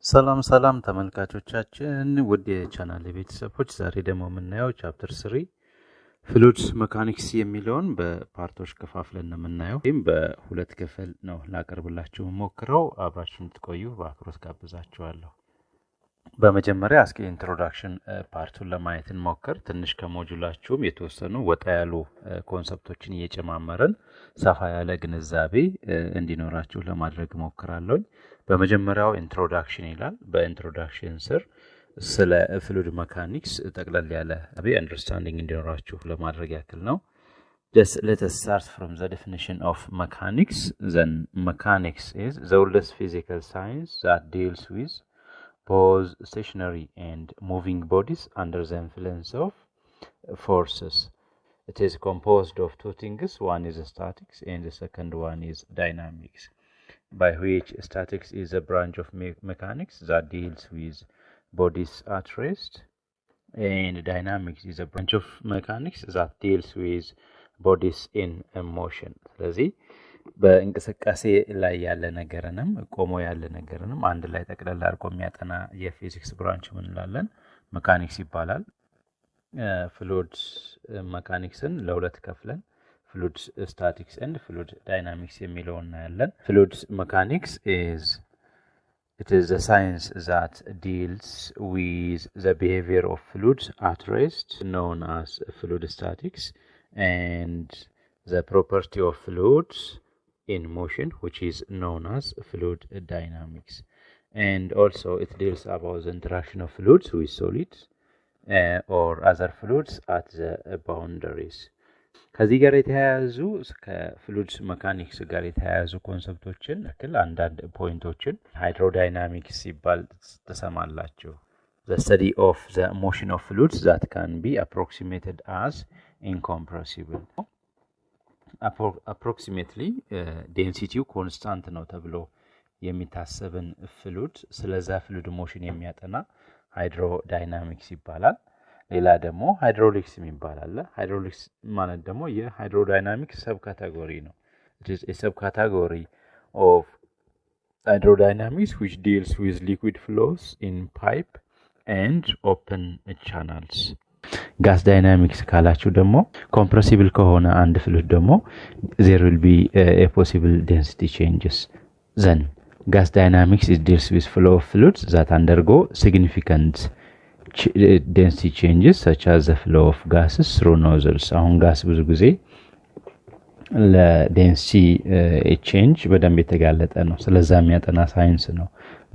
ሰላም ሰላም ተመልካቾቻችን ውድ የቻናል ቤተሰቦች ዛሬ ደግሞ የምናየው ቻፕተር 3 ፍሉይድ ሜካኒክስ የሚለውን በፓርቶች ከፋፍለን ነው የምናየው። ይህም በሁለት ክፍል ነው ላቀርብላችሁ ሞክረው አብራችሁን ትቆዩ በአክብሮት ጋብዛችኋለሁ። በመጀመሪያ እስኪ ኢንትሮዳክሽን ፓርቱን ለማየት እንሞክር። ትንሽ ከሞጁላችሁም የተወሰኑ ወጣ ያሉ ኮንሰፕቶችን እየጨማመረን ሰፋ ያለ ግንዛቤ እንዲኖራችሁ ለማድረግ ሞክራለሁ። በመጀመሪያው ኢንትሮዳክሽን ይላል። በኢንትሮዳክሽን ስር ስለ ፍሉይድ ሜካኒክስ ጠቅለል ያለ አንደርስታንዲንግ እንዲኖራችሁ ለማድረግ ያክል ነው። Just let us start from the definition of mechanics. Then mechanics is the oldest physical science that deals with both stationary and moving bodies under the influence of forces. It is composed of two things. One is statics and the second one is dynamics. By which statics is a branch of mechanics that deals with bodies at rest, and dynamics is a branch of mechanics that deals with bodies in motion. ስለዚህ በእንቅስቃሴ ላይ ያለ ነገርንም ቆሞ ያለ ነገርንም አንድ ላይ ተቀላላ አርቆ የሚያጠና የፊዚክስ ብራንች ምን እንላለን? ሜካኒክስ ይባላል። ፍሉይድ ሜካኒክስን ለሁለት ከፍለን fluid statics and fluid dynamics የሚለውን እናያለን። Fluid mechanics is the science that deals with the behavior of fluids at rest, known as fluid statics, and the property of fluids in motion, which is known as fluid dynamics. And also it deals about the interaction of fluids with solids or other fluids at the boundaries. ከዚህ ጋር የተያያዙ ከፍሉይድ ሜካኒክስ ጋር የተያያዙ ኮንሰፕቶችን አክል አንዳንድ ፖይንቶችን ሃይድሮዳይናሚክስ ሲባል ተሰማላችሁ። The study of the motion of fluids that can be approximated as incompressible. Approximately density constant ነው ተብሎ የሚታሰብን ፍሉይድ ስለዛ ፍሉይድ ሞሽን የሚያጠና ሃይድሮዳይናሚክስ ይባላል። ሌላ ደግሞ ሃይድሮሊክስ ይባላል። ሃይድሮሊክስ ማለት ደግሞ የሃይድሮዳይናሚክስ ሰብ ካቴጎሪ ነው። It is a subcategory of hydrodynamics which deals with liquid flows in pipe and open channels. gas dynamics ካላችሁ ደግሞ compressible ከሆነ አንድ ፍሉይድ ደግሞ there will be a possible density changes. Then gas dynamics deals with flow of fluids that undergo significant density changes such as the flow of gases through nozzles. አሁን ጋስ ብዙ ጊዜ ለዴንሲቲ ኤክስቼንጅ በደንብ የተጋለጠ ነው። ስለዚህ የሚያጠና ሳይንስ ነው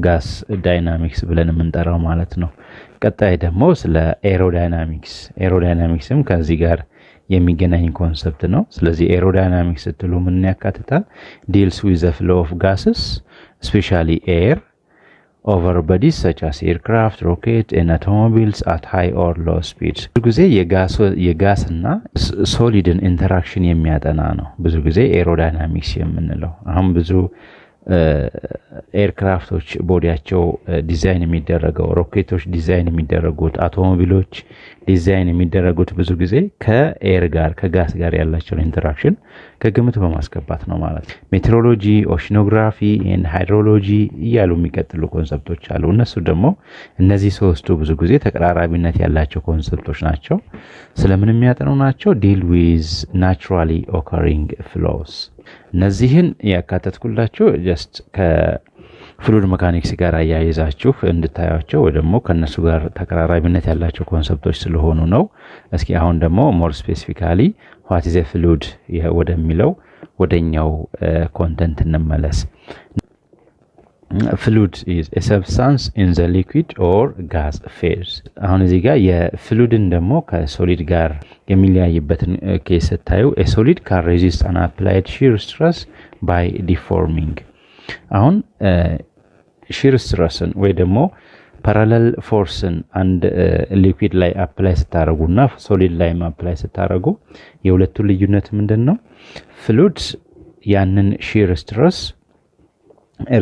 ጋስ ዳይናሚክስ ብለን የምንጠራው ማለት ነው። ቀጣይ ደግሞ ስለ ኤሮዳይናሚክስም ከዚህ ጋር የሚገናኝ ኮንሰፕት ነው። ስለዚህ ኤሮዳይናሚክስ ስትሉ ምን ያካትታል? deals with the flow of gases, especially air, over bodies such as aircraft, rockets, and automobiles at high or low speeds. ብዙ ጊዜ የጋስ እና ሶሊድን ኢንተራክሽን የሚያጠና ነው ብዙ ጊዜ ኤሮዳይናሚክስ የምንለው። አሁን ብዙ ኤርክራፍቶች ቦዲያቸው ዲዛይን የሚደረገው፣ ሮኬቶች ዲዛይን የሚደረጉት፣ አውቶሞቢሎች ዲዛይን የሚደረጉት ብዙ ጊዜ ከኤር ጋር ከጋስ ጋር ያላቸው ኢንተራክሽን ከግምት በማስገባት ነው ማለት ነው። ሜትሮሎጂ፣ ኦሽኖግራፊ and ሃይድሮሎጂ እያሉ የሚቀጥሉ ኮንሰፕቶች አሉ። እነሱ ደግሞ እነዚህ ሶስቱ ብዙ ጊዜ ተቀራራቢነት ያላቸው ኮንሰፕቶች ናቸው። ስለምን የሚያጠኑ ናቸው? deal with naturally occurring flows. እነዚህን ያካተትኩላችሁ just ከፍሉይድ ሜካኒክስ ጋር አያይዛችሁ እንድታያቸው ወይ ደግሞ ከነሱ ጋር ተቀራራቢነት ያላቸው ኮንሰፕቶች ስለሆኑ ነው። እስኪ አሁን ደግሞ more specifically what is a fluid ወደሚለው ወደኛው ኮንተንት እንመለስ። Fluid is a substance in the liquid or gas phase. አሁን እዚህ ጋር የፍሉይድን ደግሞ ከሶሊድ ጋር የሚለያይበትን ኬስ ታዩ። a solid can resist an applied shear stress by deforming. አሁን shear stressን ወይ ደግሞ parallel forceን አንድ ሊኩዊድ ላይ አፕላይ ስታረጉና ሶሊድ ላይ አፕላይ ስታረጉ የሁለቱ ልዩነት ምንድነው? ፍሉይድ ያንን shear stress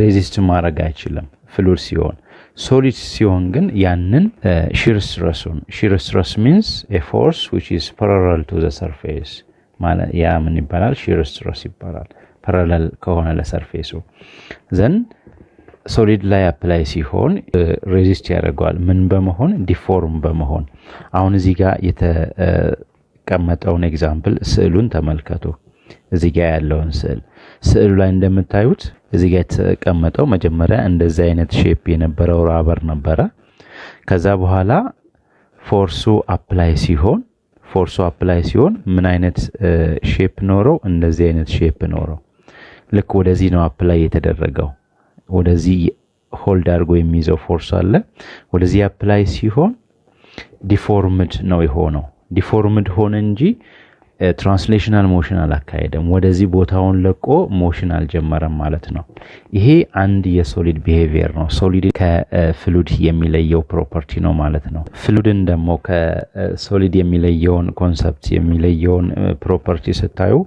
ሬዚስት ማድረግ አይችልም ፍሉይድ ሲሆን። ሶሊድ ሲሆን ግን ያንን shear stress means a force which is parallel to the surface ማለት ያ ምን ይባላል? shear stress ይባላል። parallel ከሆነ ለሰርፌሱ then ሶሊድ ላይ አፕላይ ሲሆን ሬዚስት ያደርገዋል ምን በመሆን ዲፎርም በመሆን አሁን እዚህ ጋር የተቀመጠውን ኤግዛምፕል ስዕሉን ተመልከቱ እዚህ ጋር ያለውን ስዕሉ ላይ እንደምታዩት እዚህ ጋር የተቀመጠው መጀመሪያ እንደዚህ አይነት ሼፕ የነበረው ራበር ነበረ ከዛ በኋላ ፎርሱ አፕላይ ሲሆን ምን አይነት ሼፕ ኖረው እንደዚህ አይነት ሼፕ ኖረው ልክ ወደዚህ ነው አፕላይ የተደረገው ወደዚህ ሆልድ አድርጎ የሚይዘው ፎርስ አለ ወደዚህ አፕላይ ሲሆን ዲፎርምድ ነው የሆነው ዲፎርምድ ሆነ እንጂ ትራንስሌሽናል ሞሽን አላካሄደም ወደዚህ ቦታውን ለቆ ሞሽን አልጀመረም ማለት ነው ይሄ አንድ የሶሊድ ቢሄቪየር ነው ሶሊድ ከፍሉድ የሚለየው ፕሮፐርቲ ነው ማለት ነው ፍሉድን ደግሞ ከሶሊድ የሚለየውን ኮንሰፕት የሚለየውን ፕሮፐርቲ ስታዩ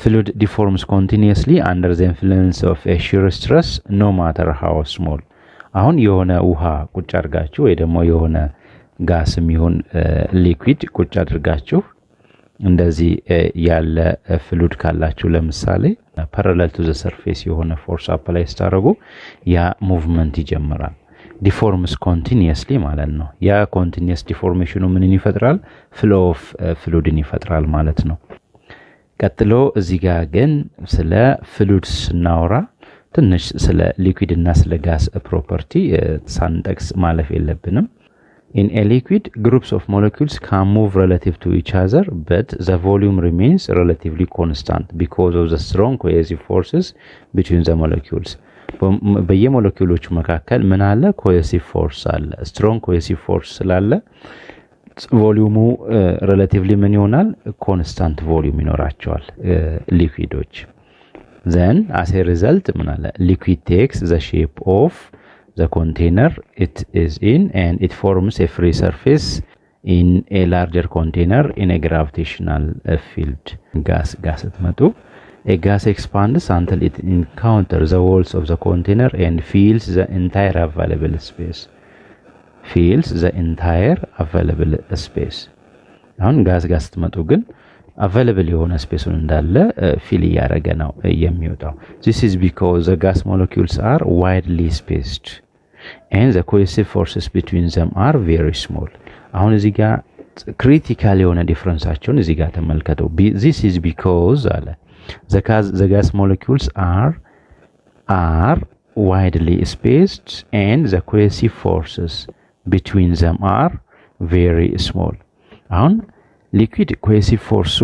ፍሉድ ዲፎርምስ ኮንቲኒየስሊ አንደር ዘ ኢንፍሉዌንስ ኦፍ ኤ ሺር ስትረስ ኖ ማተር ሃው ስሞል አሁን የሆነ ውሃ ቁጭ አድርጋችሁ ወይ ደግሞ የሆነ ጋስም ይሁን ሊኩዊድ ቁጭ አድርጋችሁ እንደዚህ ያለ ፍሉድ ካላችሁ ለምሳሌ parallel to the surface የሆነ ፎርስ አፕላይ ስታደርጉ ያ ሙቭመንት ይጀምራል ዲፎርምስ ኮንቲኒየስሊ ማለት ነው ያ ኮንቲኒየስ ዲፎርሜሽኑ ምንን ይፈጥራል ፍሎ ኦፍ ፍሉድን ይፈጥራል ማለት ነው ቀጥሎ እዚህ ጋር ግን ስለ ፍሉድ ስናወራ ትንሽ ስለ ሊኩዊድ እና ስለ ጋስ ፕሮፐርቲ ሳንጠቅስ ማለፍ የለብንም In a liquid, groups of molecules can move relative to each other, but the volume remains relatively constant because of the strong cohesive forces between the molecules. በየሞለኪውሎቹ መካከል ምን አለ cohesive force አለ strong cohesive force ስላለ ቮሊዩሙ relatively ምን ይሆናል constant volume ይኖራቸዋል ሊኩዊዶች then as a result ምን አለ liquid takes the shape of the container it is in and it forms a free surface in a larger container in a gravitational field gas atmatu a gas expands until it encounters the walls of the container and fills the entire available space አሁን ጋስ አትመጡ ግን available የሆነ ስፔሱን እንዳለ ፊል ያረገ ነው የሚወጣው this is because the gas molecules are widely spaced and the cohesive forces between them are very small አሁን እዚህ ጋር ክሪቲካል የሆነ ዲፈረንሳቸውን እዚህ ጋር ተመልከቱ this is because አለ the gas molecules are widely spaced and the cohesive forces between them are very small አሁን ሊኩዊድ cohesive force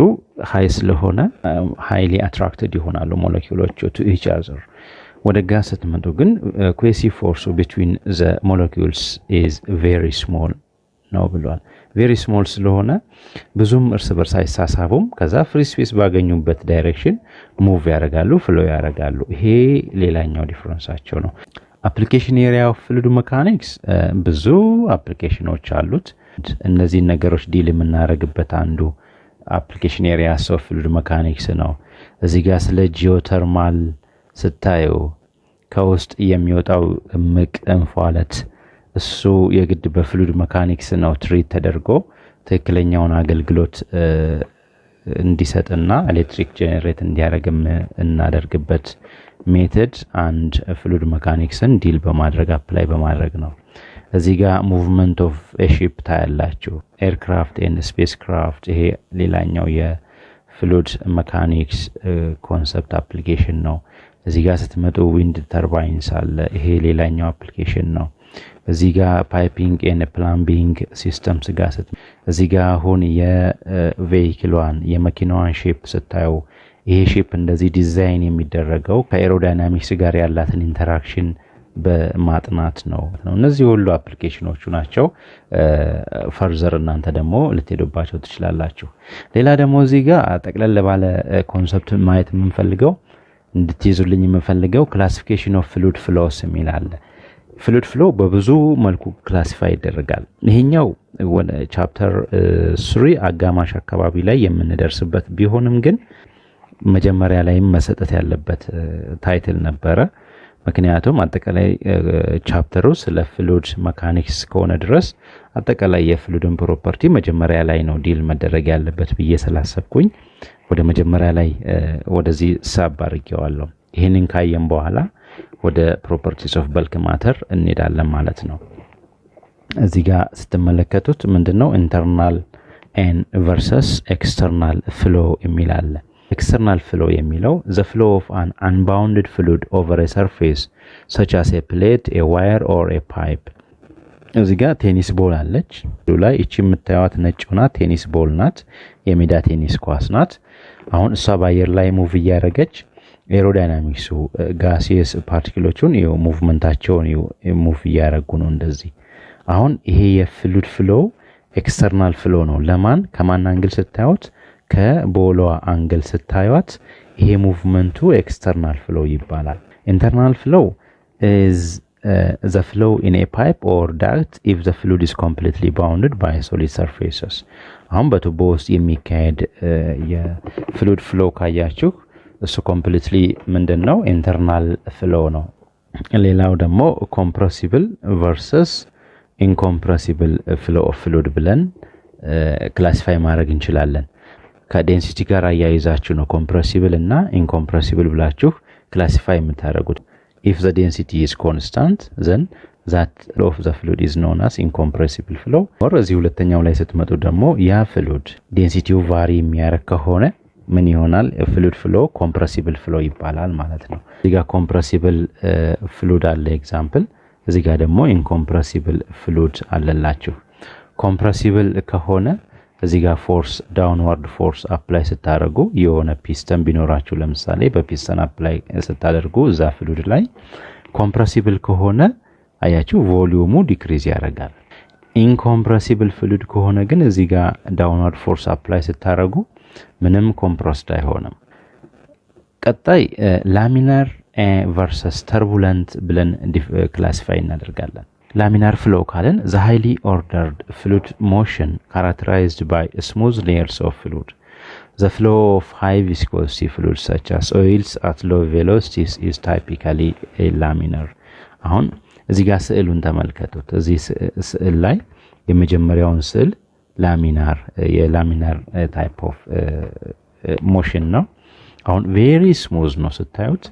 ሃይ ስለሆነ highly attracted ይሆናሉ ሞለኪውሎቹ to each other ወደ ጋስ ስትመጡ ግን cohesive force between the molecules is very small ነው ብሏል very small ስለሆነ ብዙም እርስ በርስ አይሳሳቡም ከዛ ፍሪ ስፔስ ባገኙበት ዳይሬክሽን ሙቭ ያደርጋሉ ፍሎ ያደርጋሉ ይሄ ሌላኛው ዲፈረንሳቸው ነው አፕሊኬሽን ኤሪያ ኦፍ ፍሉድ ሜካኒክስ ብዙ አፕሊኬሽኖች አሉት እነዚህ ነገሮች ዲል የምናደርግበት አንዱ አፕሊኬሽን ኤሪያ ኦፍ ፍሉድ ሜካኒክስ ነው እዚህ ጋር ስለ ጂኦተርማል ስታዩ ከውስጥ የሚወጣው ምቅ እንፋሎት እሱ የግድ በፍሉድ ሜካኒክስ ነው ትሪት ተደርጎ ትክክለኛውን አገልግሎት እንዲሰጥና ኤሌክትሪክ ጄነሬት እንዲያደርግም እናደርግበት ሜተድ አንድ ፍሉድ ሜካኒክስን ዲል በማድረግ አፕላይ በማድረግ ነው እዚህ ጋር ሙቭመንት ኦፍ ኤ ሺፕ ታያላችሁ ኤርክራፍት ኤንድ ስፔስ ክራፍት ይሄ ሌላኛው የፍሉድ ሜካኒክስ ኮንሰፕት አፕሊኬሽን ነው እዚህ ጋር ስትመጡ ዊንድ ተርባይንስ አለ ይሄ ሌላኛው አፕሊኬሽን ነው እዚህ ጋር ፓይፒንግ ኤንድ ፕላምቢንግ ሲስተምስ ጋር እዚህ ጋር አሁን የቬሂክሏን የመኪናዋን ሼፕ ስታዩ ይሄ ሼፕ እንደዚህ ዲዛይን የሚደረገው ከኤሮዳይናሚክስ ጋር ያላትን ኢንተራክሽን በማጥናት ነው እነዚህ ሁሉ አፕሊኬሽኖቹ ናቸው ፈርዘር እናንተ ደግሞ ልትሄዱባቸው ትችላላችሁ ሌላ ደግሞ እዚህ ጋር ጠቅለል ባለ ኮንሰፕት ማየት የምንፈልገው እንድትይዙልኝ የምፈልገው ክላሲፊኬሽን ኦፍ ፍሉድ ፍሎስ የሚላል ፍሉድ ፍሎ በብዙ መልኩ ክላሲፋይ ይደረጋል ይሄኛው ወደ ቻፕተር 3 አጋማሽ አካባቢ ላይ የምንደርስበት ቢሆንም ግን መጀመሪያ ላይ መሰጠት ያለበት ታይትል ነበረ ምክንያቱም አጠቃላይ ቻፕተሩ ስለ ፍሉድ ሜካኒክስ ከሆነ ድረስ አጠቃላይ የፍሉድን ፕሮፐርቲ መጀመሪያ ላይ ነው ዲል መደረግ ያለበት ብዬ ስላሰብኩኝ ወደ መጀመሪያ ላይ ወደዚህ ሳብ አድርጌዋለሁ ይሄንን ካየን በኋላ ወደ properties of bulk matter እንሄዳለን ማለት ነው እዚህ ጋር ስትመለከቱት ምንድነው internal and versus external flow የሚላል external flow የሚለው the flow of an unbounded fluid over a surface such as a plate a wire or a pipe እዚህ ጋር ቴኒስ ቦል አለች ላይ እቺ የምታዩት ነጭ ሆና ቴኒስ ቦል ናት የሜዳ ቴኒስ ኳስ ናት አሁን እሷ ባየር ላይ ሙቭ ያረጋች ኤሮዳይናሚክሱ ጋሲየስ ፓርቲክሎቹን ይው ሙቭመንታቸውን ይው ሙቭ ያረጉ ነው እንደዚህ አሁን ይሄ የፍሉድ ፍሎው ኤክስተርናል ፍሎው ነው ለማን ከማን አንግል ስታዩት ከቦሏ አንግል ስታዩት ይሄ ሙቭመንቱ ኤክስተርናል ፍሎው ይባላል ኢንተርናል ፍሎው is the flow in a pipe or duct if the fluid is completely bounded by solid surfaces አሁን በቱቦ ውስጥ የሚካሄድ የፍሉድ ፍሎው ካያችሁ እሱ ኮምፕሊትሊ ምንድነው ኢንተርናል ፍሎው ነው ሌላው ደግሞ compressible versus incompressible flow of fluid ብለን ክላሲፋይ ማድረግ እንችላለን ከዴንሲቲ ጋር አያይዛችሁ ነው compressible እና incompressible ብላችሁ ክላሲፋይ የምታደርጉት if the density is constant then that flow of the fluid is known as incompressible flow or እዚህ ሁለተኛው ላይ ስትመጡ ደግሞ ያ fluid ዴንሲቲው ቫሪ የሚያደርግ ከሆነ ምን ይሆናል fluid flow compressible flow ይባላል ማለት ነው እዚህ ጋር compressible fluid አለ ኤግዛምፕል እዚህ ጋር ደግሞ incompressible fluid አለላችሁ compressible ከሆነ እዚህ ጋር ፎርስ ዳውንዋርድ ፎርስ አፕላይ ስታደርጉ የሆነ ፒስተን ቢኖራችሁ ለምሳሌ በፒስተን አፕላይ ስታደርጉ እዛ ፍሉድ ላይ ኮምፕረሲብል ከሆነ አያችሁ ቮሊዩሙ ዲክሪዝ ያደርጋል ኢንኮምፕረሲብል ፍሉድ ከሆነ ግን እዚህ ጋር ዳውንዋርድ ፎርስ አፕላይ ስታደርጉ ምንም ኮምፕረስድ አይሆንም ቀጣይ ላሚናር versus turbulent ብለን ክላሲፋይ እናደርጋለን laminar flow ካለን the highly ordered fluid motion characterized by smooth layers of fluid the flow of high viscosity fluids such as oils at low velocities is typically a laminar አሁን እዚህ ጋር ስዕሉን ተመልከቱት እዚህ ስዕል ላይ የመጀመሪያውን ስዕል ላሚናር የላሚናር ታይፕ ኦፍ ሞሽን ነው አሁን very smooth ነው ስታዩት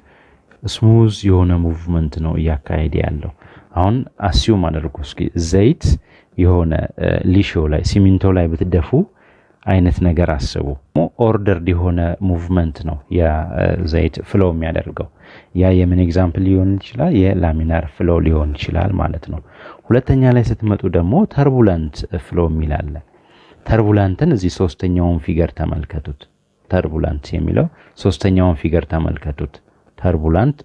smooth የሆነ ሙቭመንት ነው ያካሄደ ያለው አሁን አሲዩም አድርጉ እስኪ ዘይት የሆነ ሊሾ ላይ ሲሚንቶ ላይ ብትደፉ አይነት ነገር አስቡ ኦርደርድ የሆነ ሙቭመንት ነው ያ ዘይት ፍሎው የሚያደርገው ያ የምን ኤግዛምፕል ሊሆን ይችላል የላሚናር ፍሎው ሊሆን ይችላል ማለት ነው ሁለተኛ ላይ ስትመጡ ደግሞ ተርቡላንት ፍሎው የሚላል ተርቡላንትን እዚህ ሶስተኛውን ፊገር ተመልከቱት ተርቡላንት የሚለው ሶስተኛውን ፊገር ተመልከቱት turbulent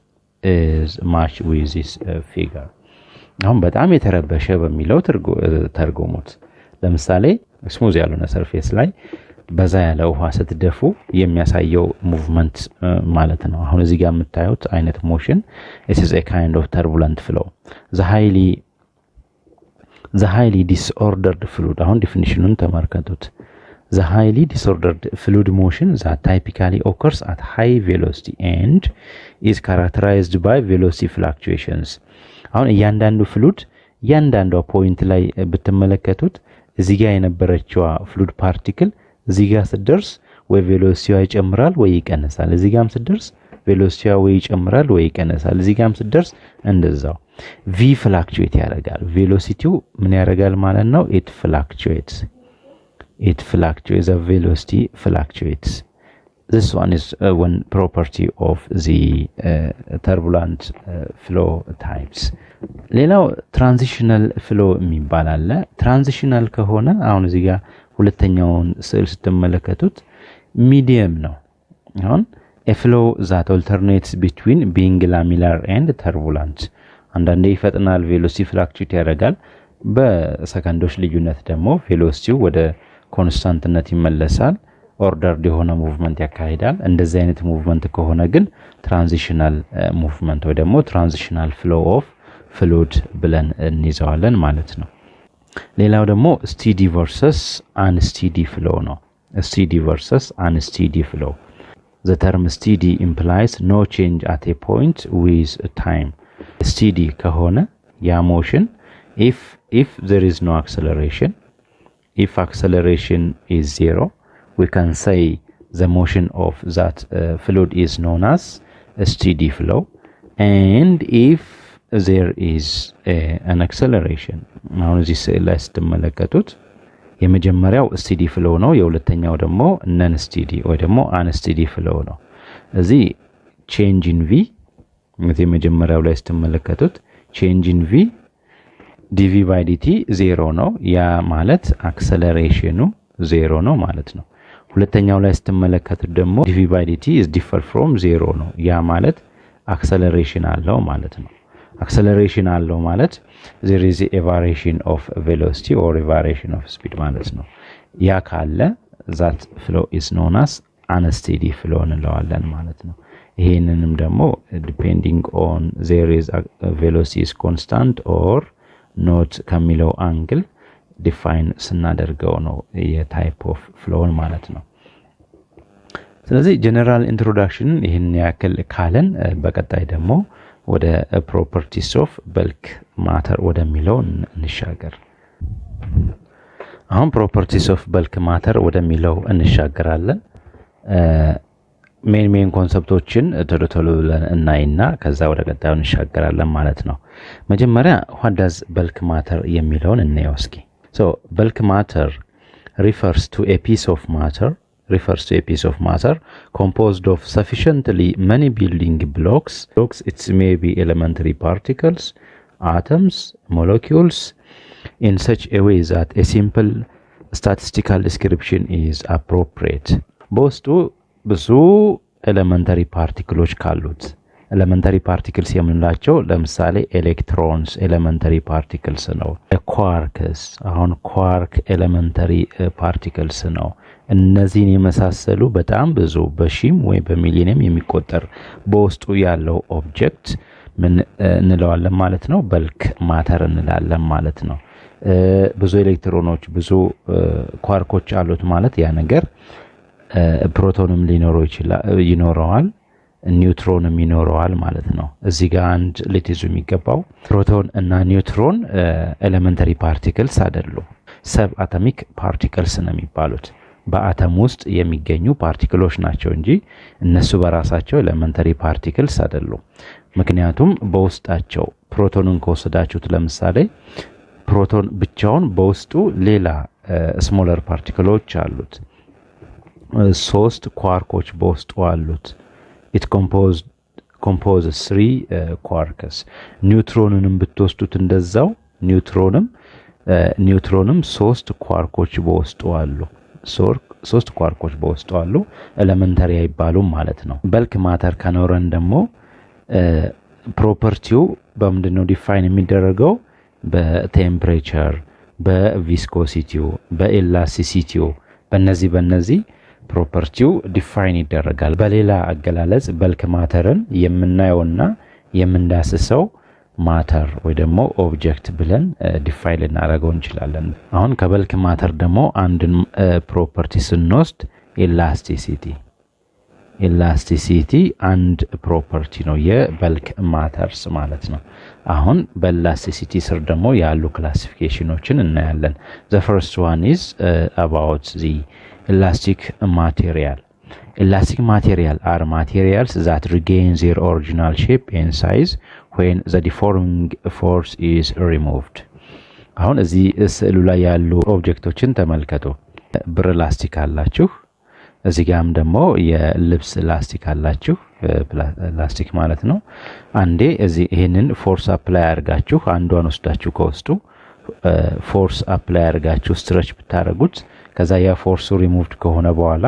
is matched with this figure አሁን በጣም የተረበሸ በሚለው ተርጎሙት ለምሳሌ ስሙዝ ያለና ሰርፌስ ላይ በዛ ያለ ውሃ ስትደፉ የሚያሳየው ሙቭመንት ማለት ነው አሁን እዚህ ጋር የምታዩት አይነት ሞሽን it is a kind of turbulent flow the highly disordered fluid አሁን ዲፊኒሽኑን ተመልከቱት the highly disordered fluid motion that typically occurs at high velocity and is characterized by velocity fluctuations አሁን እያንዳንዱ ፍሉድ እያንዳንዱ ፖይንት ላይ ብትመለከቱት እዚህ ጋር የነበረችው ፍሉድ ፓርቲክል እዚህ ጋር ስትደርስ ወይ ቬሎሲቲው ይጨምራል ወይ ይቀንሳል እዚህ ጋርም ስትደርስ ቬሎሲቲው ወይ ይጨምራል ወይ ይቀንሳል እዚህ ጋርም ስትደርስ እንደዛው v fluctuate ያደርጋል ቬሎሲቲው ምን ያደርጋል ማለት ነው it fluctuates the velocity fluctuates this one is one property of the turbulent flow types ሌላው transitional flow የሚባል አለ transitional ከሆነ አሁን እዚህ ጋር ሁለተኛውን ስዕል ስትመለከቱት ሚዲየም ነው አሁን a flow that alternates between being laminar and turbulent አንዳንዴ ይፈጥናል velocity fluctuate ያደርጋል በሰከንዶች ልዩነት ደግሞ velocityው ወደ ኮንስታንትነት ይመለሳል ኦርደርድ የሆነ ሙቭመንት ያካሂዳል እንደዚህ አይነት ሙቭመንት ከሆነ ግን ትራንዚሽናል ሙቭመንት ወይ ደግሞ ትራንዚሽናል ፍሎው ኦፍ ፍሉድ ብለን እንይዘዋለን ማለት ነው ሌላው ደግሞ ስቲዲ versus unsteady flow ነው steady versus unsteady flow the term steady implies no change at a point with time steady ከሆነ ያ ሞሽን if there is no acceleration if acceleration is zero we can say the motion of that fluid is known as a steady flow and if there is an acceleration አሁን እዚህ ስዕል ላይ ስትመለከቱት የመጀመሪያው ስቲዲ ፍሎ ነው የሁለተኛው ደግሞ ነን ስቲዲ ወይ ደግሞ አንስቲዲ ፍሎ ነው እዚህ change in v እዚህ መጀመሪያው ላይ ስትመለከቱት change in v dv by dt 0 ነው ያ ማለት አክሰለሬሽኑ 0 ነው ማለት ነው ሁለተኛው ላይ ስትመለከቱት ደግሞ dv by dt is differ from 0 ነው ያ ማለት አክሰለሬሽን አለው ማለት ነው acceleration አለው ማለት there is a variation of velocity or a variation of speed ማለት ነው ያ ካለ that flow is known as unsteady flow እንለዋለን ማለት ነው ይሄንንም ደግሞ depending on there is a velocity is constant or not ከሚለው አንግል define ስናደርገው ነው የታይፕ ኦፍ ፍሎውን ማለት ነው ስለዚህ ጀነራል ኢንትሮዳክሽን ይሄን ያክል ካለን በቀጣይ ደግሞ ወደ ፕሮፐርቲስ ኦፍ በልክ ማተር ወደሚለው እንሻገር አሁን ፕሮፐርቲስ ኦፍ በልክ ማተር ወደሚለው እንሻገራለን ሜን ኮንሰፕቶችን ተደተሉ እናይና ከዛ ወደ ቀጣዩ እንሻገራለን ማለት ነው መጀመሪያ what does bulk matter የሚለውን እናየው እስኪ so bulk matter refers to a piece of matter composed of sufficiently many building blocks it may be elementary particles atoms molecules in such a way that a simple statistical description is appropriate በውስጡ ብዙ ኤሌመንተሪ ፓርቲክሎች ካሉት ኤሌመንተሪ ፓርቲክልስ የምንላቸው ለምሳሌ ኤሌክትሮንስ ኤሌመንተሪ ፓርቲክልስ ነው ኳርክስ አሁን ኳርክ ኤሌመንተሪ ፓርቲክልስ ነው እነዚህን የመሳሰሉ በጣም ብዙ በሺም ወይ በሚሊየንም የሚቆጠር በውስጡ ያለው ኦብጀክት ምን እንለዋለን ማለት ነው በልክ ማተር እንላለን ማለት ነው ብዙ ኤሌክትሮኖች ብዙ ኳርኮች አሉት ማለት ያ ነገር ፕሮቶንም ይኖረዋል ኒውትሮንም ይኖረዋል ማለት ነው እዚህ ጋር አንድ ልትይዙ የሚገባው ፕሮቶን እና ኒውትሮን ኤሌመንተሪ ፓርቲክልስ አይደሉም ሰብ አቶሚክ ፓርቲክልስ ነው የሚባሉት በአተም ውስጥ የሚገኙ ፓርቲክሎች ናቸው እንጂ እነሱ በራሳቸው ኤሌመንተሪ ፓርቲክልስ አይደሉም ምክንያቱም በውስጣቸው ፕሮቶንን ከወሰዳችሁት ለምሳሌ ፕሮቶን ብቻውን በውስጡ ሌላ ስሞለር ፓርቲክሎች አሉት ሶስት ኳርኮች በውስጡ አሉት it composes 3 quarks ኒውትሮንንም ብትወስዱት እንደዛው ኒውትሮንም 3 ኳርኮች በውስጡ አሉ 3 ኳርኮች በውስጡ አሉ ኤሌመንተሪ አይባሉም ማለት ነው በልክ ማተር ከኖረን ደግሞ ፕሮፐርቲው በምንድነው ዲፋይን የሚደረገው በቴምፕሬቸር በቪስኮሲቲው በኤላስቲሲቲው በእነዚህ ፕሮፐርቲው ዲፋይን ይደረጋል በሌላ አገላለጽ በልክ ማተርን የምናየውና የምንዳስሰው ማተር ወይ ደግሞ ኦብጀክት ብለን ዲፋይን ልናደርገው እንችላለን አሁን ከበልክ ማተር ደግሞ አንድን ፕሮፐርቲ ስንወስድ ኤላስቲሲቲ አንድ ፕሮፐርቲ ነው የበልክ ማተርስ ማለት ነው አሁን በኤላስቲሲቲ ስር ደግሞ ያሉ ክላሲፊኬሽኖችን እናያለን the first one is about the elastic material are materials that regain their original shape and size when the deforming force is removed አሁን እዚህ ስዕሉ ላይ ያሉ ኦብጀክቶችን ተመልከቱ ብር ላስቲክ አላችሁ እዚህ ጋርም ደግሞ የልብስ ላስቲክ አላችሁ ላስቲክ ማለት ነው አንዴ እዚህ ይሄንን ፎርስ አፕላይ አድርጋችሁ አንዷን ወስዳችሁ ከውስጡ ፎርስ አፕላይ አድርጋችሁ ስትሬች ብታረጉት ከዛ ያ ፎርሱ ሪሙቭድ ከሆነ በኋላ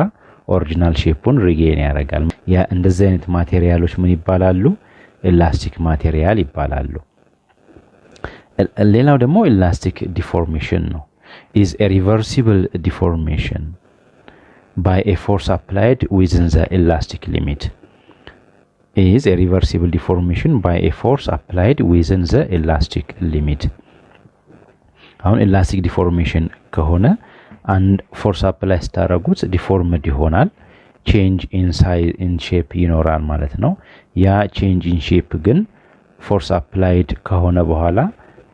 ኦሪጂናል ሼፑን ሪጌን ያደርጋል ያ እንደዚህ አይነት ማቴሪያሎች ምን ይባላሉ ኤላስቲክ ማቴሪያል ይባላሉ ሌላው ደግሞ ኤላስቲክ ዲፎርሜሽን ነው is a reversible deformation by a force applied within the elastic limit is a reversible deformation by a force applied within the elastic limit አሁን ኤላስቲክ ዲፎርሜሽን ከሆነ and force apply ስታረጉት ዲፎርምድ ይሆናል change in size in shape ይኖራል ማለት ነው ያ change in shape ግን force applied ከሆነ በኋላ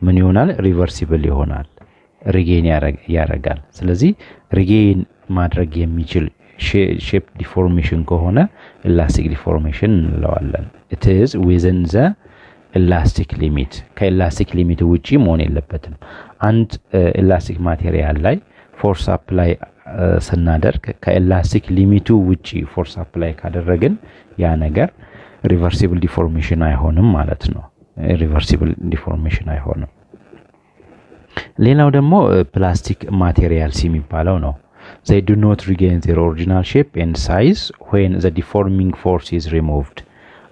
ምን ይሆናል reversible ይሆናል ሪጌን ያረጋል ስለዚህ ሪጌን ማድረግ የሚችል shape deformation ከሆነ elastic deformation እንለዋለን it is within the elastic limit ከኤላስቲክ ሊሚት ውጪ መሆን የለበትም አንድ ኤላስቲክ ማቴሪያል ላይ ፎርስ አፕላይ ስናደርግ ከኤላስቲክ ሊሚቱ ውጪ ፎርስ አፕላይ ካደረግን ያ ነገር ሪቨርሲብል ዲፎርሜሽን አይሆንም ማለት ነው ሪቨርሲብል ዲፎርሜሽን አይሆንም ሌላው ደግሞ ፕላስቲክ ማቴሪያልስ የሚባለው ነው they do not regain their original shape and size when the deforming force is removed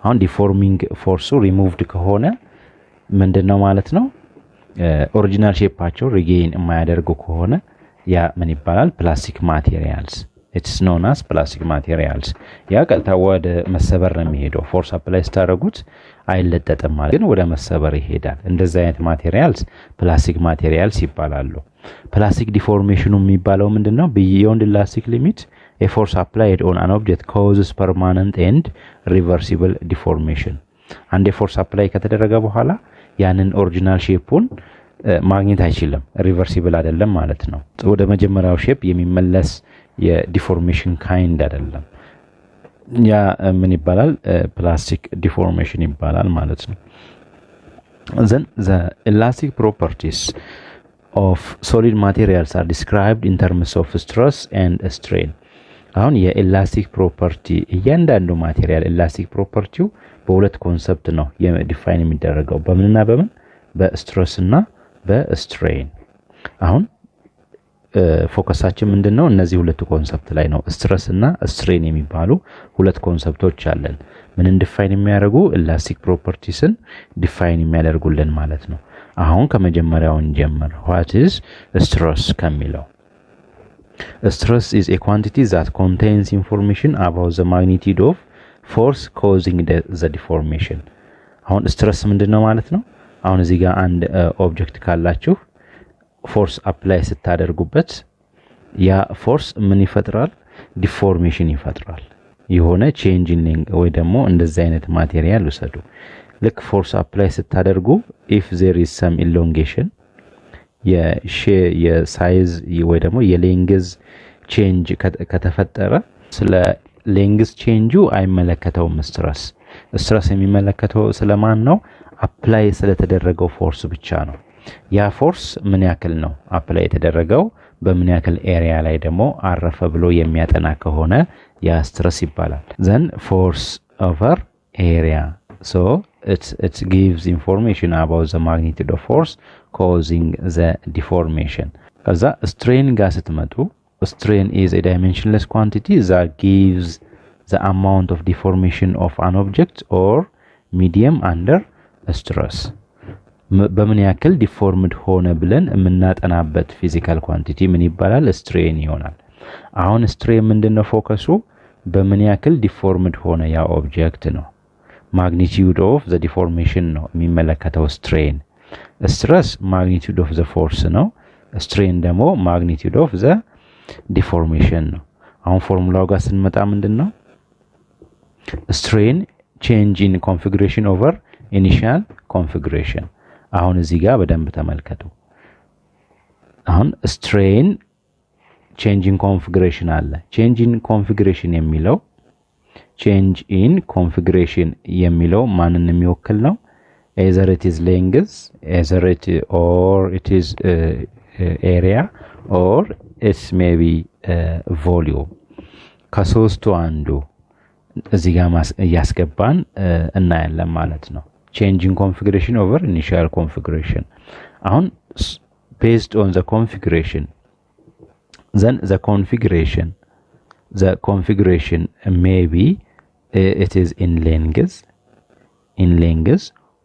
አሁን ዲፎርሚንግ ፎርሱ ሪሙቭድ ከሆነ ምንድነው ማለት ነው ኦሪጂናል ሼፓቸው ሪጌን የማያደርጉ ከሆነ ያ ምን ይባላል ፕላስቲክ ማቴሪያልስ it's known as plastic materials ያ ቀጥታ ወደ መሰበር ነው የሚሄደው ፎርስ አፕላይ ስታደርጉት አይለጠጥም ማለት ግን ወደ መሰበር ይሄዳል እንደዛ አይነት ማቴሪያልስ ፕላስቲክ ማቴሪያልስ ይባላሉ ፕላስቲክ ዲፎርሜሽኑ የሚባለው ምንድነው beyond elastic limit a force applied on an object causes permanent and reversible deformation አንድ ፎርስ አፕላይ ከተደረገ በኋላ ያንን ኦሪጂናል ሼፑን ማግኘት አይችልም ሪቨርሲብል አይደለም ማለት ነው ወደ መጀመሪያው ሼፕ የሚመለስ የዲፎርሜሽን ካይንድ አይደለም ያ ምን ይባላል ፕላስቲክ ዲፎርሜሽን ይባላል ማለት ነው then the elastic properties of solid materials are described in terms of stress and strain አሁን የኤላስቲክ ፕሮፐርቲ እያንዳንዱ ማቴሪያል ኤላስቲክ ፕሮፐርቲው በሁለት ኮንሰፕት ነው ዲፋይን የሚደረገው በምንና በምን በስትረስ እና በስትሬን አሁን ፎከሳችን ምንድነው እነዚህ ሁለት ኮንሰፕት ላይ ነው ስትረስ እና ስትሬን የሚባሉ ሁለት ኮንሰፕቶች አለን ምን ዲፋይን የሚያደርጉ ኤላስቲክ ፕሮፐርቲስን ዲፋይን የሚያደርጉልን ማለት ነው አሁን ከመጀመሪያው እንጀምር what is stress ከሚለው stress is a quantity that contains information about the magnitude of force causing the deformation አሁን stress ምንድነው ማለት ነው አሁን እዚህ ጋር አንድ ኦብጀክት ካላችሁ ፎርስ አፕላይ ስታደርጉበት ያ ፎርስ ምን ይፈጥራል ዲፎርሜሽን ይፈጥራል የሆነ ቼንጅ ኢን ወይ ደግሞ እንደዚህ አይነት ማቴሪያል ወሰዱ ልክ ፎርስ አፕላይ ስታደርጉ if there is some elongation የሳይዝ ወይ ደግሞ የሌንግዝ ቼንጅ ከተፈጠረ ስለ ሌንግዝ ቼንጁ አይመለከተውም ስትረስ የሚመለከተው ስለማን ነው አፕላይ ስለተደረገው ፎርስ ብቻ ነው ያ ፎርስ ምን ያክል ነው አፕላይ የተደረገው በምን ያክል ኤሪያ ላይ ደግሞ አረፈ ብሎ የሚያጠና ከሆነ ያ ስትረስ ይባላል then force over area so it gives information about the magnitude of force causing the deformation ከዛ strain ጋር ስትመጡ strain is a dimensionless quantity that gives the amount of deformation of an object or medium under stress በምን ያክል ዲፎርምድ ሆነ ብለን የምናጠናበት ፊዚካል ኳንቲቲ ምን ይባላል strain ይሆናል አሁን strain ምንድነው ፎከሱ በምን ያክል ዲፎርምድ ሆነ ያ ኦብጀክት ነው magnitude of the deformation ነው የሚመለከተው strain stress magnitude of the force ነው strain ደግሞ magnitude of the deformation ነው አሁን ፎርሙላው ጋር ስንመጣ ምንድነው strain change in configuration over initial configuration አሁን እዚህ ጋር በደንብ ተመልከቱ አሁን strain change in configuration አለ change in configuration የሚለው change in configuration የሚለው ማንን የሚወክል ነው either it is length either it or it is area or it may be volume ከሶስቱ አንዱ እዚህ ጋር ያስገባን እናያለን ማለት ነው changing configuration over initial configuration on based on the configuration then the configuration may be it is in length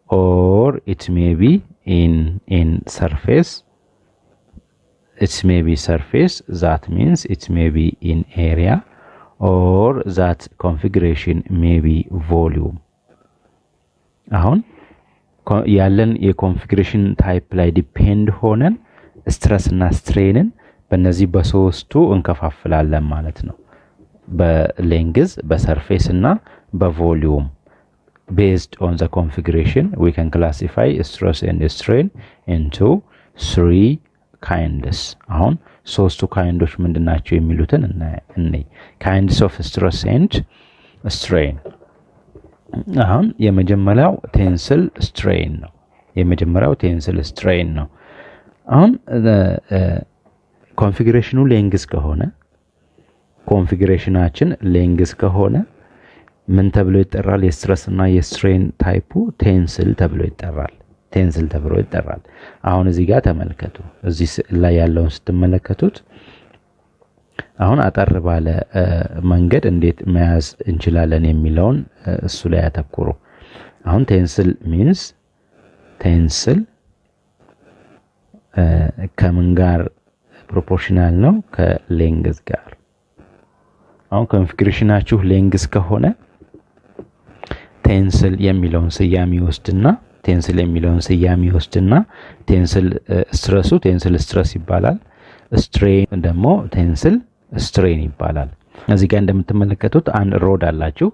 or it may be in surface it may be surface that means it may be in area or that configuration may be volume አሁን ያለን የኮንፊግሬሽን ታይፕ ላይ ዲፔንድ ሆነን ስትረስ እና ስትሬንን በእነዚህ በሶስቱ እንከፋፍላለን ማለት ነው በሌንግዝ በሰርፌስ እና በቮሊዩም based on the configuration we can classify stress and strain into three kinds አሁን ሶስቱ ካይንዶች ምንድናቸው የሚሉትን እንይ kinds of stress and strain አሁን የመጀመሪያው ቴንስል ስትሬን ነው አሁን ኮንፊግሬሽኑ ሌንግዝ ከሆነ ምን ተብሎ ይጠራል? የስትረስ እና የስትሬን ታይፑ ቴንስል ተብሎ ይጠራል። አሁን እዚህ ጋር ተመልከቱ። እዚህ ላይ ያለውን ስትመለከቱት አሁን አጠር ባለ መንገድ እንዴት መያዝ እንችላለን የሚለውን እሱ ላይ ያተኩሩ። አሁን ቴንስል ሚንስ ቴንስል ከምን ጋር ፕሮፖርሽናል ነው? ከሌንግዝ ጋር። አሁን ኮንፊግሬሽናችሁ ሌንግዝ ከሆነ ቴንስል የሚለውን ስያሜ ይወስድና ቴንስል ስትረስ ይባላል። ስትሬን ደግሞ ቴንስል ስትሬን ይባላል። እዚህ ጋር እንደምትመለከቱት አንድ ሮድ አላችሁ።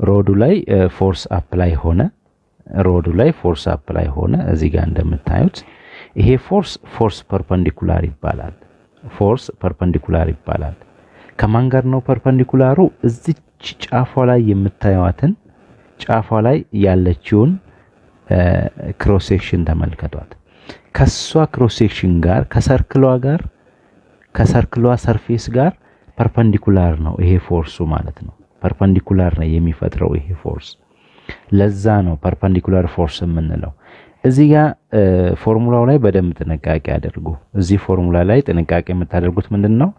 ሮዱ ላይ ፎርስ አፕላይ ሆነ እዚህ ጋር እንደምታዩት ይሄ ፎርስ ፐርፐንዲኩላር ይባላል። ከማን ጋር ነው ፐርፐንዲኩላሩ? እዚህ ጫፏ ላይ የምታዩዋትን ጫፏ ላይ ያለችውን ክሮስ ሴክሽን ተመልከቷት። ከሷ ክሮስ ሴክሽን ጋር ከሰርክሏ ሰርፌስ ጋር ፐርፐንዲኩላር ነው ይሄ ፎርሱ ማለት ነው። ፐርፐንዲኩላር ነው የሚፈጥረው ይሄ ፎርስ። ለዛ ነው ፐርፐንዲኩላር ፎርስ የምንለው። እዚህ ጋር ፎርሙላው ላይ በደንብ ጥንቃቄ አድርጉ። እዚህ ፎርሙላ ላይ ጥንቃቄ የምታደርጉት ምንድነው?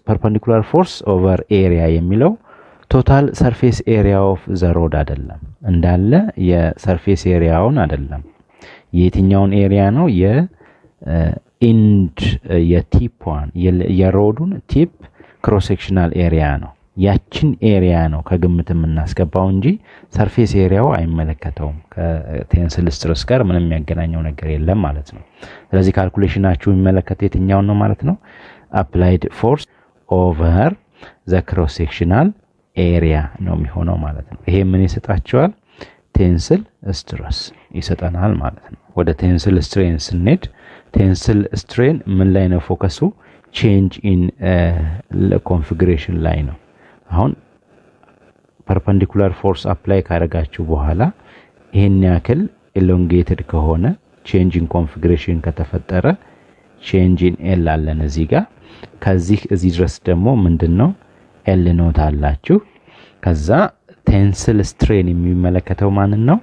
ፐርፐንዲኩላር ፎርስ ኦቨር ኤሪያ የሚለው ቶታል ሰርፌስ ኤሪያ ኦፍ ዘ ሮድ አይደለም፣ እንዳለ የሰርፌስ ኤሪያውን አይደለም። የትኛውን ኤሪያ ነው? የኢንድ የቲፕዋን የሮዱን ቲፕ ክሮስ ሴክሽናል ኤሪያ ነው። ያችን ኤሪያ ነው ከግምት የምናስገባው እንጂ ሰርፌስ ኤሪያው አይመለከተውም። ከቴንስል ስትረስ ጋር ምንም የሚያገናኘው ነገር የለም ማለት ነው። ስለዚህ ካልኩሌሽናችሁ የሚመለከተው የትኛውን ነው ማለት ነው? አፕላይድ ፎርስ ኦቨር ዘ ክሮስ ሴክሽናል ኤሪያ ነው የሚሆነው ማለት ነው። ይሄ ምን ይሰጣቸዋል? ቴንስል ስትረስ ይሰጠናል ማለት ነው። ወደ ቴንስል ስትሬን ስንሄድ ቴንስል ስትሬን ምን ላይ ነው ፎከሱ? ቼንጅ ኢን ኮንፊግሬሽን ላይ ነው። አሁን ፐርፐንዲኩላር ፎርስ አፕላይ ካደረጋችሁ በኋላ ይሄን ያክል ኤሎንጌትድ ከሆነ ቼንጅ ኢን ኮንፊግሬሽን ከተፈጠረ ቼንጅ ኢን ኤል አለን እዚህ ጋር። ከዚህ እዚህ ድረስ ደግሞ ምንድነው ኤል ኖት አላችሁ። ከዛ ቴንስል ስትሬን የሚመለከተው ማንን ነው?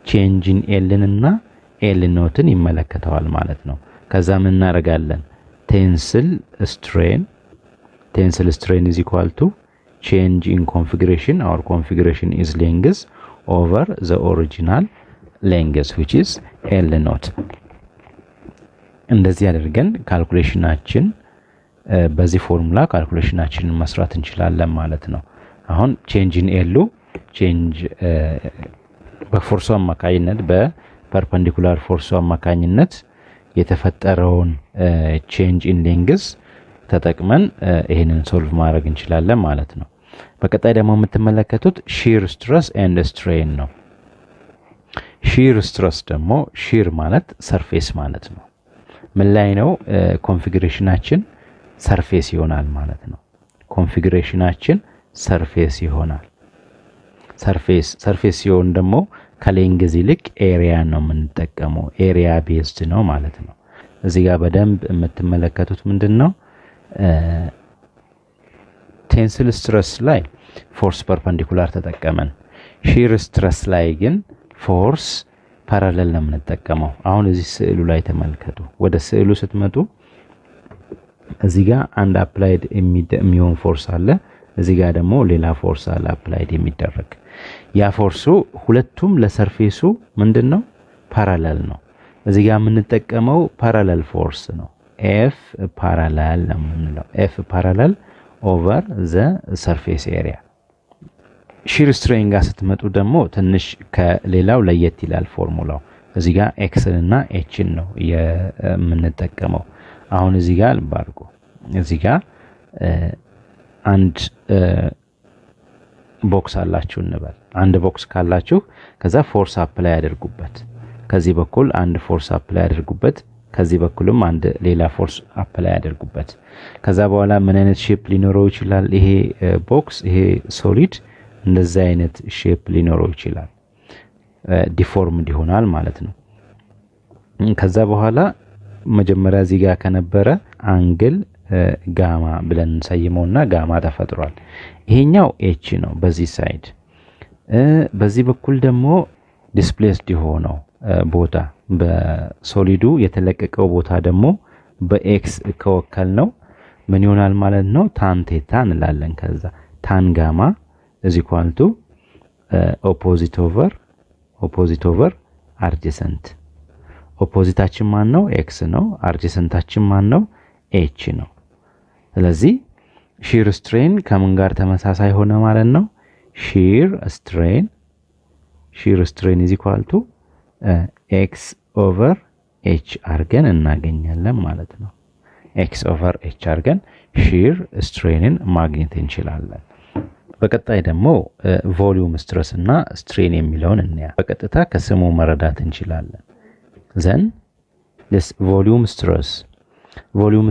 ቼንጅ ኢን ኤልን እና ኤል ኖትን ይመለከተዋል ማለት ነው። ከዛ ምን እናደርጋለን? ቴንስል ስትሬን is equal to change in configuration. Our configuration is length over the original length which is L naught. እንደዚህ አድርገን ካልኩሌሽናችን በዚህ ፎርሙላ ካልኩሌሽናችንን መስራት እንችላለን ማለት ነው። አሁን ቼንጅ ኢን ኤሉ ቼንጅ በፎርሱ አማካኝነት በፐርፐንዲኩላር ፎርሱ አማካኝነት የተፈጠረውን ቼንጅ ኢን ሌንግዝ ተጠቅመን ይሄንን ሶልቭ ማድረግ እንችላለን ማለት ነው። በቀጣይ ደግሞ የምትመለከቱት ሺር ስትረስ ኤንድ ስትሬን ነው። ሺር ስትረስ ደግሞ ሺር ማለት ሰርፌስ ማለት ነው። ምን ላይ ነው ኮንፊግሬሽናችን? ሰርፌስ ይሆናል ማለት ነው። ኮንፊግሬሽናችን ሰርፌስ ይሆናል። ሰርፌስ ሲሆን ደግሞ ከሌንግዝ ይልቅ ኤሪያ ነው የምንጠቀመው። ኤሪያ ቤዝድ ነው ማለት ነው። እዚህ ጋር በደንብ የምትመለከቱት ምንድነው? ቴንስል ስትረስ ላይ ፎርስ ፐርፐንዲኩላር ተጠቀመን። ሺር ስትረስ ላይ ግን ፎርስ ፓራለል ነው የምንጠቀመው። አሁን እዚህ ስዕሉ ላይ ተመልከቱ። ወደ ስዕሉ ስትመጡ እዚህ ጋር አንድ አፕላይድ የሚሆን ፎርስ አለ፣ እዚህ ጋር ደግሞ ሌላ ፎርስ አለ አፕላይድ የሚደረግ። ያ ፎርሱ ሁለቱም ለሰርፌሱ ምንድነው? ፓራለል ነው። እዚህ ጋር የምንጠቀመው ፓራለል ፎርስ ነው። ኤፍ ፓራለል ነው የምንለው። ኤፍ ፓራለል ኦቨር ዘ ሰርፌስ ኤሪያ። ሺር ስትሬን ጋር ስትመጡ ደግሞ ትንሽ ከሌላው ለየት ይላል ፎርሙላው። እዚህ ጋር ኤክስ እና ኤችን ነው የምንጠቀመው። አሁን እዚህ ጋር ልባርኩ። እዚህ ጋር አንድ ቦክስ አላችሁ እንበል። አንድ ቦክስ ካላችሁ ከዛ ፎርስ አፕላይ ያደርጉበት። ከዚህ በኩል አንድ ፎርስ አፕላይ ያደርጉበት፣ ከዚህ በኩልም አንድ ሌላ ፎርስ አፕላይ ያደርጉበት። ከዛ በኋላ ምን አይነት ሼፕ ሊኖረው ይችላል? ይሄ ቦክስ ይሄ ሶሊድ እንደዚህ አይነት ሼፕ ሊኖረው ይችላል ዲፎርምድ ይሆናል ማለት ነው ከዛ በኋላ መጀመሪያ እዚህ ጋር ከነበረ አንግል ጋማ ብለን እንሰይመውና ጋማ ተፈጥሯል ይሄኛው ኤች ነው በዚህ ሳይድ በዚህ በኩል ደግሞ ዲስፕሌስድ የሆነው ቦታ በሶሊዱ የተለቀቀው ቦታ ደግሞ በኤክስ ከወከል ነው ምን ይሆናል ማለት ነው ታን ቴታ እንላለን ከዛ ታን ጋማ is equal to opposite over adjacent ኦፖዚታችን ማን ነው x ነው አድጀሰንታችን ማን ነው h ነው ስለዚህ shear strain ከምን ጋር ተመሳሳይ ሆነ ማለት ነው shear strain is equal to x over h አርገን እናገኛለን ማለት ነው x over h አርገን shear strainን ማግኘት እንችላለን በቀጣይ ደግሞ ቮሊዩም ስትረስ እና ስትሬን የሚለውን እንያ በቀጥታ ከስሙ መረዳት እንችላለን then this volume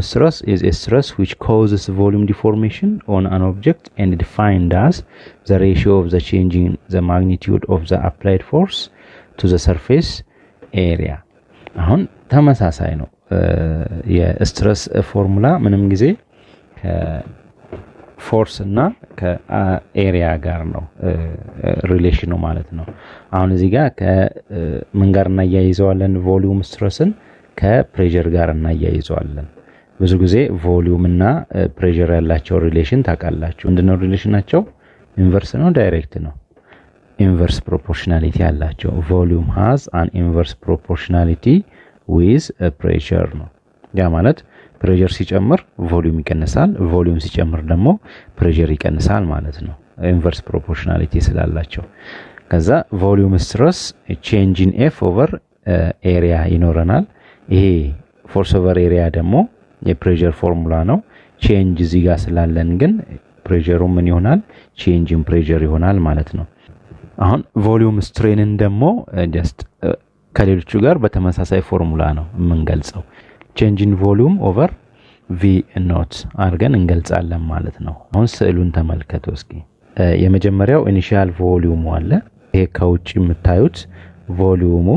stress is a stress which causes volume deformation on an object and defined as the ratio of the change in the magnitude of the applied force to the surface area አሁን ተመሳሳይ ነው የስትረስ ፎርሙላ ምንም ጊዜ ፎርስ እና ከኤሪያ ጋር ነው ሪሌሽኑ ማለት ነው አሁን እዚህ ጋር ከምን ጋር እናያይዘዋለን ቮሊዩም ስትረስን ከፕሬሸር ጋር እናያይዘዋለን ብዙ ጊዜ ቮሊዩም እና ፕሬሸር ያላቸው ሪሌሽን ታውቃላችሁ ምንድነው ሪሌሽናቸው ኢንቨርስ ነው ዳይሬክት ነው inverse proportionality ያላቸው volume has an inverse proportionality with a pressure ነው ያ ማለት pressure ሲጨምር volume ይቀንሳል volume ሲጨምር ደግሞ pressure ይቀንሳል ማለት ነው inverse proportionality ስላላቸው ከዛ volume stress change in F over area ይኖረናል ይሄ force over area ደግሞ የpressure formula ነው change እዚህ ጋር ስላለን ግን pressure ምን ይሆናል change in pressure ይሆናል ማለት ነው አሁን ቮሊዩም ስትሬንን ደግሞ just ከሌሎቹ ጋር በተመሳሳይ ፎርሙላ ነው የምንገልጸው change in volume over v naught አርገን እንገልጻለን ማለት ነው አሁን ስዕሉን ተመልከቱ እስኪ የመጀመሪያው ኢኒሺያል ቮሊዩም አለ ይሄ ከውጭ የምታዩት ቮሊዩሙ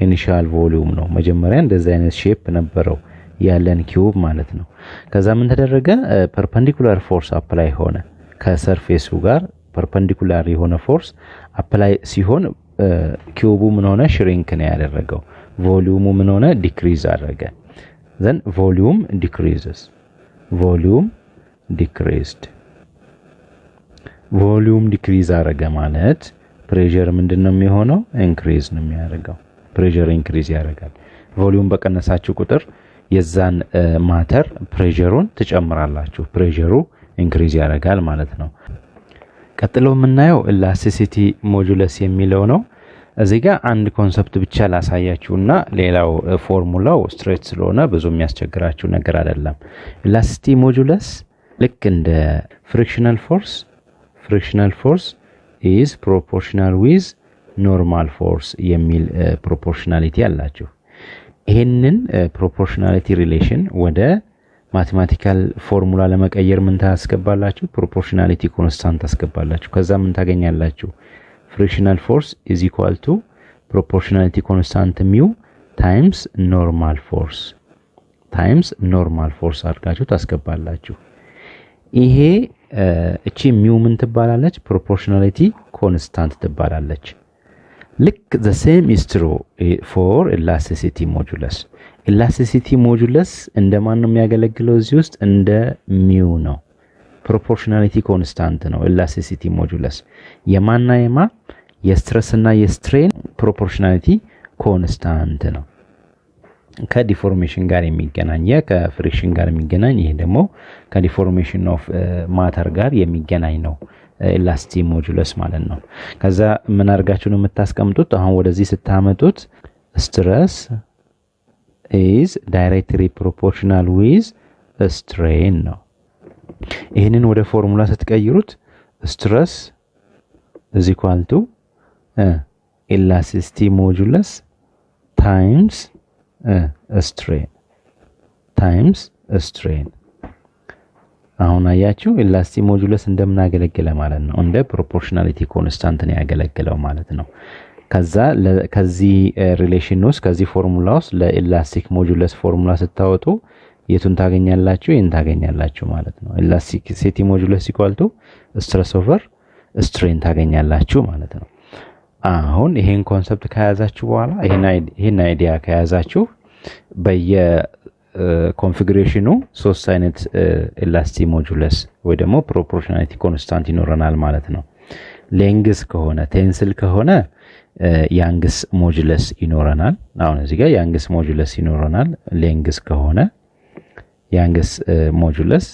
ኢኒሺያል ቮሊዩም ነው መጀመሪያ እንደዚህ አይነት ሼፕ ነበረው ያለን ኪዩብ ማለት ነው ከዛ ምን ተደረገ ፐርፔንዲኩላር ፎርስ አፕላይ ሆነ ከሰርፌሱ ጋር ፐርፔንዲኩላር የሆነ ፎርስ አፕላይ ሲሆን ኪዩቡ ምን ሆነ ሽሪንክ ነው ያደረገው ቮሊዩሙ ምን ሆነ ዲክሪዝ አደረገ then volume decreases volume decrease አደረገ ማለት pressure ምንድነው የሚሆነው increase ነው የሚያደርገው pressure increase ያደርጋል ቮሊዩም በቀነሳችሁ ቁጥር የዛን ማተር ፕሬሸሩን ትጨምራላችሁ ፕሬሸሩ increase ያደርጋል ማለት ነው ቀጥሎ የምናየው elasticity modulus የሚለው ነው እዚህ ጋር አንድ ኮንሰፕት ብቻ ላሳያችሁና ሌላው ፎርሙላው ስትሬት ስለሆነ ብዙ የሚያስቸግራችሁ ነገር አይደለም elasticity modulus ልክ እንደ frictional force is proportional with normal force የሚል proportionality አላችሁ ይሄንን proportionality relation ወደ ማቴማቲካል ፎርሙላ ለመቀየር ምን ታስገባላችሁ proportionality constant ታስገባላችሁ ከዛ ምን ታገኛላችሁ frictional force is equal to proportionality constant mu times normal force አድርጋችሁ ታስገባላችሁ ይሄ እቺ mu ምን ትባላለች proportionality constant ትባላለች ልክ the same is true for elasticity modulus እንደማን ነው የሚያገለግለው እዚህ ውስጥ እንደ mu ነው proportionality constant ነው elasticity modulus የማና የማ የስትረስ እና የስትሬን proportionality constant ነው ከዲፎርሜሽን ጋር የሚገናኝ ከፍሪክሽን ጋር የሚገናኝ ይሄ ደግሞ ከዲፎርሜሽን ኦፍ ማተር ጋር የሚገናኝ ነው elasticity modulus ማለት ነው ከዛ ምን አርጋችሁ ነው የምታስቀምጡት አሁን ወደዚህ ስታመጡት stress is directly proportional with strain ነው ይሄንን ወደ ፎርሙላ ስትቀይሩት stress is equal to elasticity modulus times strain አሁን አያችሁ ኢላስቲክ ሞጁለስ እንደምናገለግለ ማለት ነው እንደ ፕሮፖርሽናሊቲ ኮንስታንት ነው ያገለግለው ማለት ነው ከዛ ከዚህ ሪሌሽን ውስጥ ከዚህ ፎርሙላ ውስጥ ለኢላስቲክ ሞጁለስ ፎርሙላ ስታወጡ የቱን ታገኛላችሁ ይሄን ታገኛላችሁ ማለት ነው ኢላስቲሲቲ ሞጁለስ ስትረስ ኦቨር ስትሬን ታገኛላችሁ ማለት ነው አሁን ይሄን ኮንሰፕት ከያዛችሁ በኋላ ይሄን አይዲያ ከያዛችሁ በየ ኮንፊግሬሽኑ ሶስት አይነት ኢላስቲክ ሞጁለስ ወይ ደግሞ ፕሮፖርሽናሊቲ ኮንስታንት ይኖረናል ማለት ነው ሌንግዝ ከሆነ ቴንስል ከሆነ ያንግስ ሞጁለስ ይኖረናል አሁን እዚህ ጋር ያንግስ ሞጁለስ ይኖረናል ሌንግዝ ከሆነ ያንግስ ሞጁለስ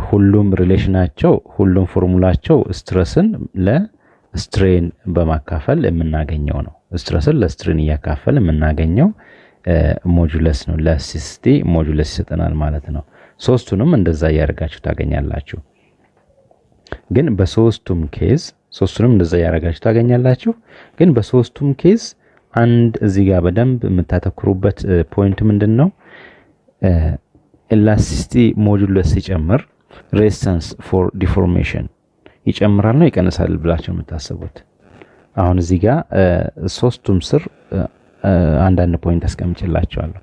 ሁሉም ሪሌሽናቸው ሁሉም ፎርሙላቸው ስትረስን ለስትሬን በማካፈል የምናገኘው ነው ስትረስን ለስትሬን ያካፈል የምናገኘው ሞጁለስ ነው ለሲስቲ ሞጁለስ ይሰጠናል ማለት ነው ሶስቱንም እንደዛ ያርጋችሁ ታገኛላችሁ ግን በሶስቱም ኬዝ ሶስቱንም እንደዛ ያርጋችሁ ታገኛላችሁ ግን በሶስቱም ኬዝ አንድ እዚህ ጋር በደንብ የምታተኩሩበት ፖይንት ምንድነው ኢላስቲሲቲ ሞጁለስ ሲጨምር ሬዚስታንስ ፎር ዲፎርሜሽን ይጨምራል ነው ይቀንሳል ብላችሁ የምታስቡት አሁን እዚህ ጋር ሶስቱም ስር አንዳንድ ፖይንት አስቀምጬላችኋለሁ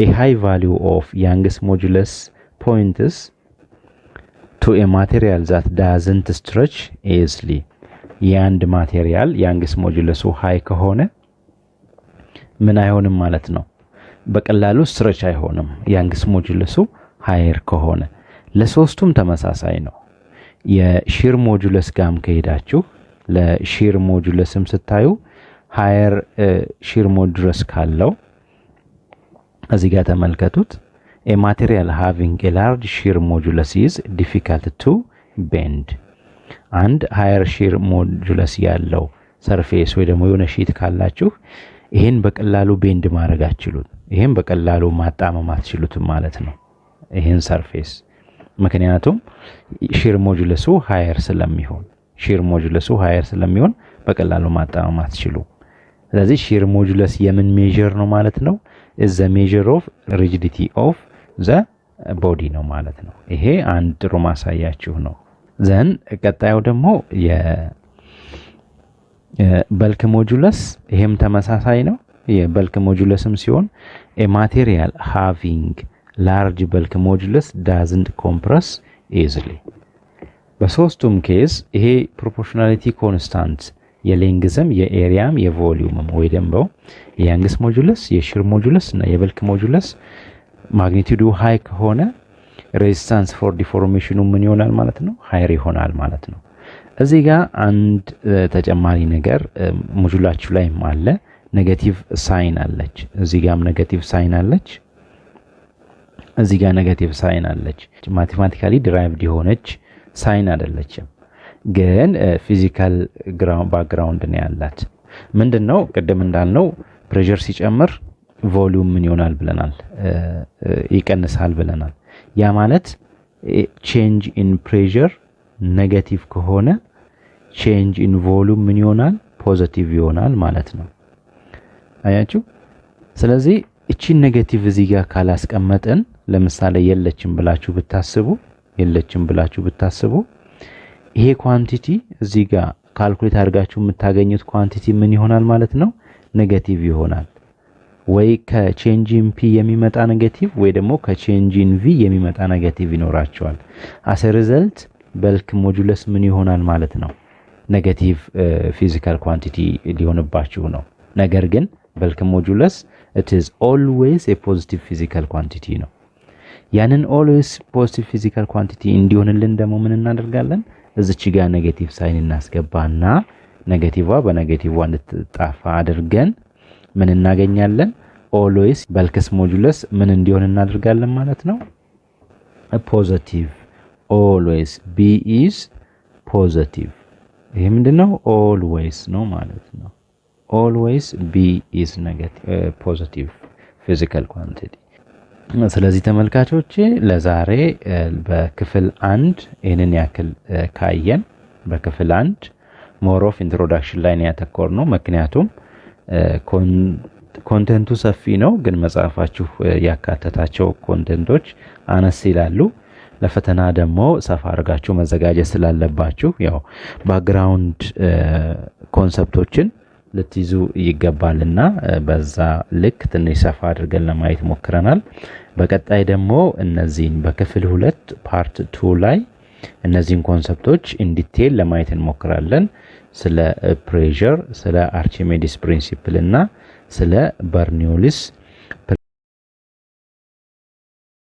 a high value of Young's modulus points to a material that doesn't stretch easily ያንድ ማቴሪያል Young's modulus high ከሆነ ምን አይሆንም ማለት ነው በቀላሉ ስትሬች አይሆንም Young's modulus higher ከሆነ ለሶስቱም ተመሳሳይ ነው የሺር ሞጁለስ ጋም ከሄዳችሁ ለሺር ሞጁለስም ስታዩ higher shear modulus ካለው እዚህ ጋር ተመልከቱት a material having a large shear modulus is difficult to bend and higher shear modulus ያለው ሰርፌስ ወይ ደግሞ የሆነ ሺት ካላችሁ ይሄን በቀላሉ ቤንድ ማድረግ አትችሉት ይሄን በቀላሉ ማጣመም አትችሉት ማለት ነው ይሄን ሰርፌስ ምክንያቱም shear modulus higher ስለሚሆን shear modulus higher ስለሚሆን በቀላሉ ማጣመም አትችሉ ስለዚህ shear modulus የምን ሜዠር ነው ማለት ነው is the measure of rigidity of the body ነው ማለት ነው ይሄ አንድ ጥሩ ማሳያችሁ ነው then ቀጣዩ ደግሞ የበልክ ሞጁለስ ይሄም ተመሳሳይ ነው የበልክ ሞጁለስም ሲሆን a material having large bulk modulus doesn't compress easily በሶስቱም ኬዝ ይሄ ፕሮፖርሽናሊቲ ኮንስታንት የሌንግዝም የኤሪያም የቮሊዩምም ወይ ደግሞ የያንግስ ሞጁለስ የሺር ሞጁለስ እና የበልክ ሞጁለስ ማግኒቲዩዱ ሃይ ከሆነ ሬዚስታንስ ፎር ዲፎርሜሽኑ ምን ይሆናል ማለት ነው ሃይር ይሆናል ማለት ነው እዚህ ጋር አንድ ተጨማሪ ነገር ሞጁላችሁ ላይ አለ ኔጌቲቭ ሳይን አለች እዚህ ጋርም ኔጌቲቭ ሳይን አለች እዚህ ጋር ኔጌቲቭ ሳይን አለች ማቴማቲካሊ ዲራይቭድ የሆነች ሳይን አይደለችም ግን ፊዚካል ባክግራውንድ ነው ያላት ምንድነው ቀደም እንዳልነው ፕሬሸር ሲጨምር ቮሊዩም ምን ይሆናል ብለናል ይቀንሳል ብለናል ያ ማለት ቼንጅ ኢን ፕሬሸር ኔጌቲቭ ከሆነ ቼንጅ ኢን ቮሊዩም ምን ይሆናል ፖዚቲቭ ይሆናል ማለት ነው አያችሁ ስለዚህ እቺ ኔጌቲቭ እዚህ ጋር ካላስቀመጠን ለምሳሌ የለችም ብላችሁ ብታስቡ ይሄ ኳንቲቲ እዚህ ጋር ካልኩሌት አድርጋችሁ የምታገኙት ኳንቲቲ ምን ይሆናል ማለት ነው ኔጌቲቭ ይሆናል ወይ ከቼንጅ ኢን ፒ የሚመጣ ኔጌቲቭ ወይ ደግሞ ከቼንጅ ኢን ቪ የሚመጣ ኔጌቲቭ ይኖራቸዋል as a result በልክ ሞጁለስ ምን ይሆናል ማለት ነው ኔጌቲቭ ፊዚካል ኳንቲቲ ሊሆንባችሁ ነው ነገር ግን በልክ ሞጁለስ it is always a positive physical quantity ነው ያንን always positive physical quantity እንዲሆንልን ደግሞ ምን እናደርጋለን እዚች ጋር ኔጌቲቭ ሳይን እናስገባና ኔጌቲቭዋ በኔጌቲቭዋ እንድትጣፋ አድርገን ምን እናገኛለን always በልክስ ሞጁለስ ምን እንዲሆን እናደርጋለን ማለት ነው ፖዚቲቭ always b is positive ይሄ ምንድነው always ነው ማለት ነው always b is negative positive physical quantity ስለዚህ ተመልካቾቼ ለዛሬ በክፍል 1 ይሄንን ያክል ካየን በክፍል 1 more of introduction ላይ ነው ያተኮርነው ምክንያቱም ኮንቴንቱ ሰፊ ነው ግን መጽሐፋችሁ ያካተታቸው ኮንቴንቶች አነስ ይላሉ ለፈተና ደግሞ ሰፋ አድርጋችሁ መዘጋጀት ስላለባችሁ ያው ባክግራውንድ ኮንሰፕቶችን ልትይዙ ይገባልና በዛ ልክ ትንሽ ሰፋ አድርገን ለማየት ሞክረናል በቀጣይ ደግሞ እነዚህን በክፍል 2 ፓርት 2 ላይ እነዚህን ኮንሰፕቶች ኢን ዲቴል ለማየት እንሞክራለን ስለ ፕሬሸር ስለ አርቺሜዲስ ፕሪንሲፕል እና ስለ በርኖሊስ